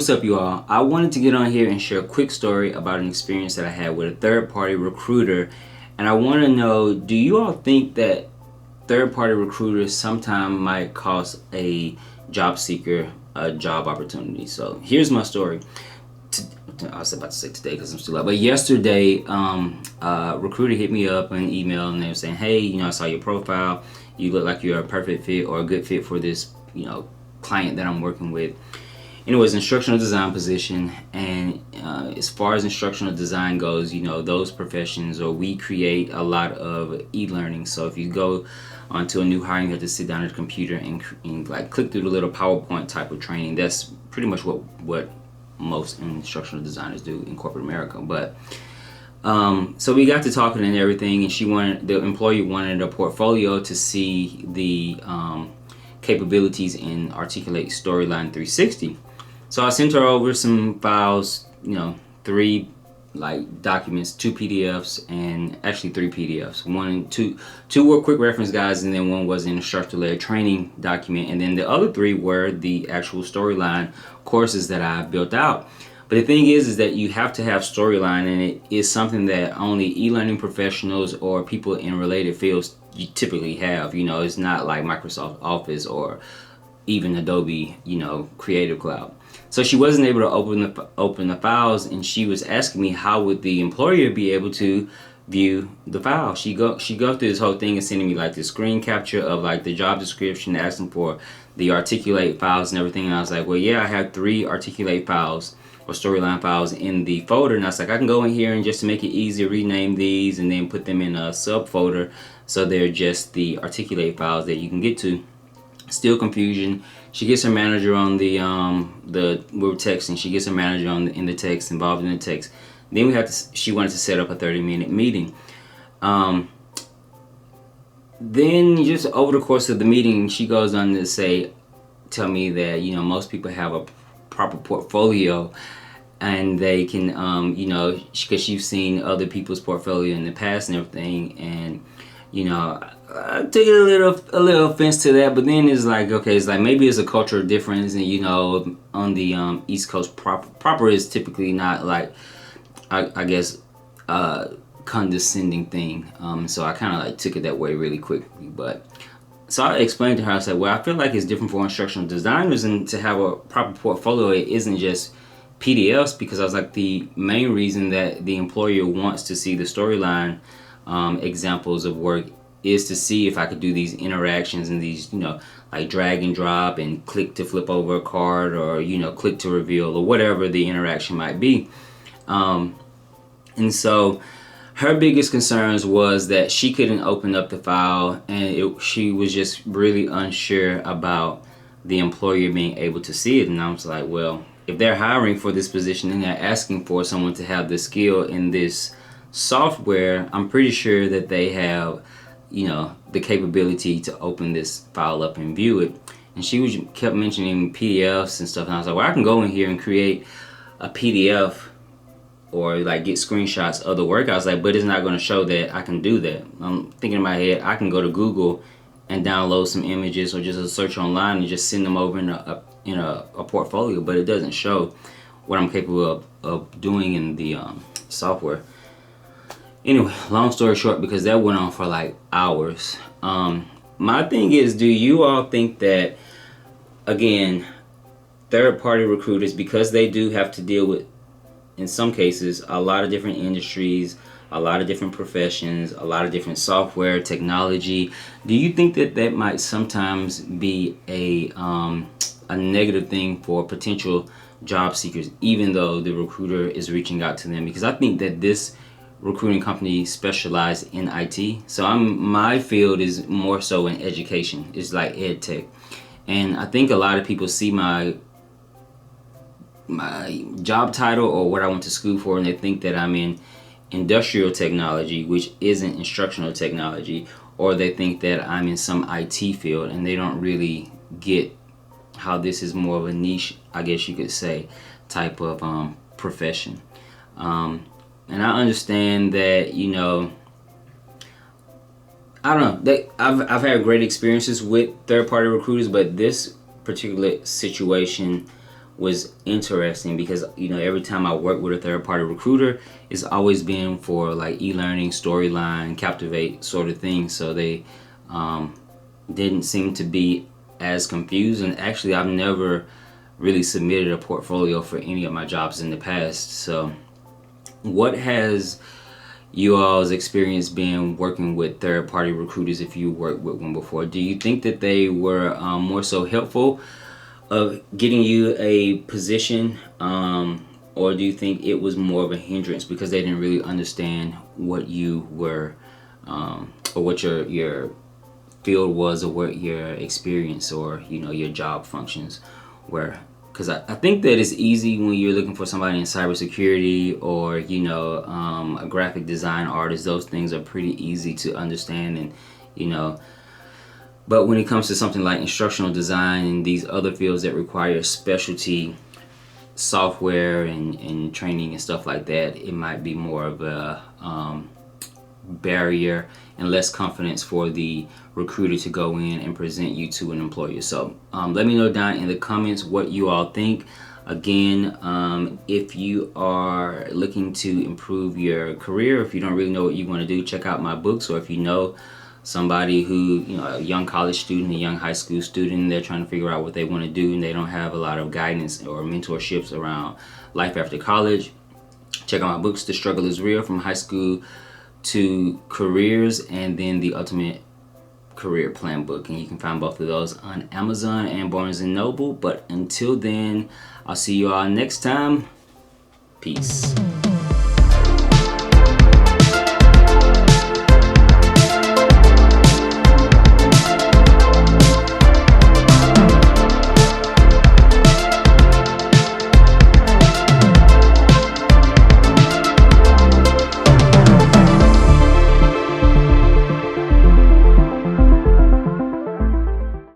what's up, you all? I wanted to get on here and share a quick story about an experience that I had with a third-party recruiter, and I want to know, do you all think that third-party recruiters sometimes might cost a job seeker a job opportunity? So here's my story. I was about to say today because I'm still up, but yesterday, a recruiter hit me up on an email and they were saying, "Hey, I saw your profile. You look like you're a perfect fit or a good fit for this, client that I'm working with." And it was instructional design position, and as far as instructional design goes, those professions, or we create a lot of e-learning. So if you go onto a new hire, you have to sit down at a computer and like click through the little PowerPoint type of training. That's pretty much what most instructional designers do in corporate America. But so we got to talking and everything, and the employee wanted a portfolio to see the capabilities in Articulate Storyline 360. So I sent her over some files, 3 documents, 2 PDFs, and actually 3 PDFs. Two were quick reference guides, and then one was an instructor-led training document, and then the other 3 were the actual storyline courses that I built out. But the thing is that you have to have storyline, and it is something that only e-learning professionals or people in related fields you typically have. It's not like Microsoft Office or even Adobe, Creative Cloud. So she wasn't able to open the files, and she was asking me how would the employer be able to view the file. She go through this whole thing and sending me like this screen capture of like the job description, asking for the Articulate files and everything. And I was like, well, yeah, I have 3 Articulate files or storyline files in the folder, and I was like, I can go in here and just to make it easier, rename these and then put them in a subfolder so they're just the Articulate files that you can get to. Still confusion. She gets her manager on we were texting. She gets her manager in the text, involved in the text. Then she wanted to set up a 30-minute meeting. Then just over the course of the meeting, she goes on to tell me that most people have a proper portfolio, and they can because she's seen other people's portfolio in the past and everything, and I took a little offense to that. But then it's like, okay, it's like maybe it's a cultural difference, and on the East Coast, proper is typically not like I guess condescending thing. So I kind of took it that way really quickly. But so I explained to her, I said, well, I feel like it's different for instructional designers, and to have a proper portfolio, it isn't just PDFs, because I was like, the main reason that the employer wants to see the storyline examples of work is to see if I could do these interactions and these, like drag and drop and click to flip over a card, or, click to reveal, or whatever the interaction might be. And so her biggest concerns was that she couldn't open up the file, and she was just really unsure about the employer being able to see it. And I was like, well, if they're hiring for this position and they're asking for someone to have the skill in this software, I'm pretty sure that they have, the capability to open this file up and view it. And she kept mentioning PDFs and stuff, and I was like, well, I can go in here and create a PDF or get screenshots of the work. I was like, but it's not going to show that I can do that. I'm thinking in my head, I can go to Google and download some images, or just a search online and just send them over in a portfolio, but it doesn't show what I'm capable of doing in the software. Anyway, long story short, because that went on for hours. My thing is, do you all think that, again, third-party recruiters, because they do have to deal with, in some cases, a lot of different industries, a lot of different professions, a lot of different software, technology, do you think that might sometimes be a negative thing for potential job seekers, even though the recruiter is reaching out to them? Because I think that this recruiting company specializes in IT. So my field is more so in education. It's like ed tech. And I think a lot of people see my job title or what I went to school for, and they think that I'm in industrial technology, which isn't instructional technology, or they think that I'm in some IT field, and they don't really get how this is more of a niche, I guess you could say, type of profession. And I understand that, I don't know, I've had great experiences with third-party recruiters, but this particular situation was interesting because, you know, every time I work with a third party recruiter, it's always been for like e-learning, storyline, captivate sort of things. So they didn't seem to be as confused. And actually, I've never really submitted a portfolio for any of my jobs in the past. So what has you all's experience been working with third party recruiters, if you worked with one before? Do you think that they were more so helpful of getting you a position, or do you think it was more of a hindrance because they didn't really understand what you were, or what your field was, or what your experience, or, you know, your job functions were? Because I think that it's easy when you're looking for somebody in cybersecurity, or, you know, a graphic design artist. Those things are pretty easy to understand, and, you know, but when it comes to something like instructional design and these other fields that require specialty software and training and stuff like that, it might be more of a barrier and less confidence for the recruiter to go in and present you to an employer. So let me know down in the comments what you all think. Again, if you are looking to improve your career, if you don't really know what you want to do, check out my books. Or if you know somebody who, you know, a young college student, a young high school student, they're trying to figure out what they want to do and they don't have a lot of guidance or mentorships around life after college, check out my books, The Struggle is Real, From High School to Careers, and then The Ultimate Career Plan book. And you can find both of those on Amazon and Barnes & Noble. But until then, I'll see you all next time. Peace.